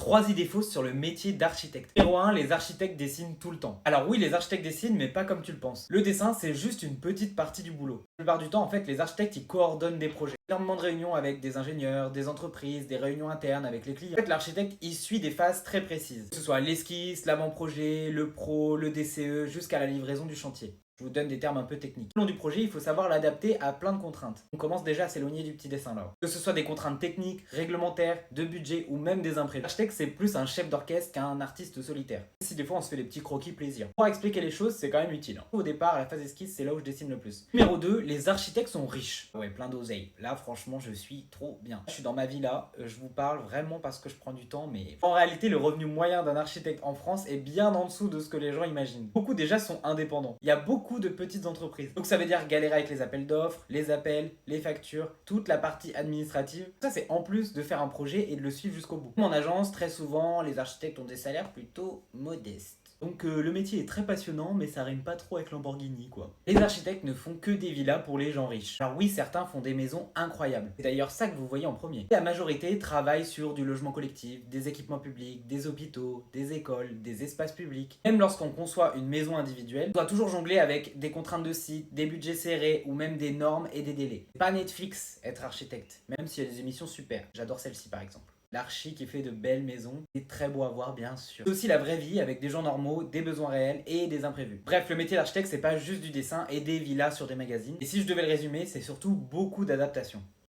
3 idées fausses sur le métier d'architecte. Numéro 1, les architectes dessinent tout le temps. Alors oui, les architectes dessinent, mais pas comme tu le penses. Le dessin, c'est juste une petite partie du boulot. La plupart du temps, en fait, les architectes, ils coordonnent des projets. Énormément de réunions avec des ingénieurs, des entreprises, des réunions internes avec les clients. En fait, l'architecte, il suit des phases très précises. Que ce soit l'esquisse, l'avant-projet, le pro, le DCE, jusqu'à la livraison du chantier. Je vous donne des termes un peu techniques. Tout au long du projet, il faut savoir l'adapter à plein de contraintes. On commence déjà à s'éloigner du petit dessin là. Que ce soit des contraintes techniques, réglementaires, de budget ou même des imprévus. L'architecte, c'est plus un chef d'orchestre qu'un artiste solitaire. Si des fois on se fait des petits croquis plaisir. Pour expliquer les choses, c'est quand même utile. Au départ, la phase esquisse, c'est là où je dessine le plus. Numéro 2, les architectes sont riches. Ouais, plein d'oseille. Là, franchement, je suis trop bien. Je suis dans ma villa, je vous parle vraiment parce que je prends du temps, mais en réalité, le revenu moyen d'un architecte en France est bien en dessous de ce que les gens imaginent. Beaucoup déjà sont indépendants. Il y a beaucoup de petites entreprises. Donc ça veut dire galérer avec les appels d'offres, les appels, les factures, toute la partie administrative. Ça c'est en plus de faire un projet et de le suivre jusqu'au bout. En agence, très souvent, les architectes ont des salaires plutôt modestes. Donc le métier est très passionnant, mais ça rime pas trop avec Lamborghini quoi. Les architectes ne font que des villas pour les gens riches. Alors oui, certains font des maisons incroyables. C'est d'ailleurs ça que vous voyez en premier. La majorité travaille sur du logement collectif, des équipements publics, des hôpitaux, des écoles, des espaces publics. Même lorsqu'on conçoit une maison individuelle, on doit toujours jongler avec des contraintes de site, des budgets serrés ou même des normes et des délais. C'est pas Netflix être architecte, même s'il y a des émissions super. J'adore celle-ci par exemple. L'archi qui fait de belles maisons, c'est très beau à voir bien sûr. C'est aussi la vraie vie avec des gens normaux, des besoins réels et des imprévus. Bref, le métier d'architecte c'est pas juste du dessin et des villas sur des magazines. Et si je devais le résumer, c'est surtout beaucoup d'adaptation.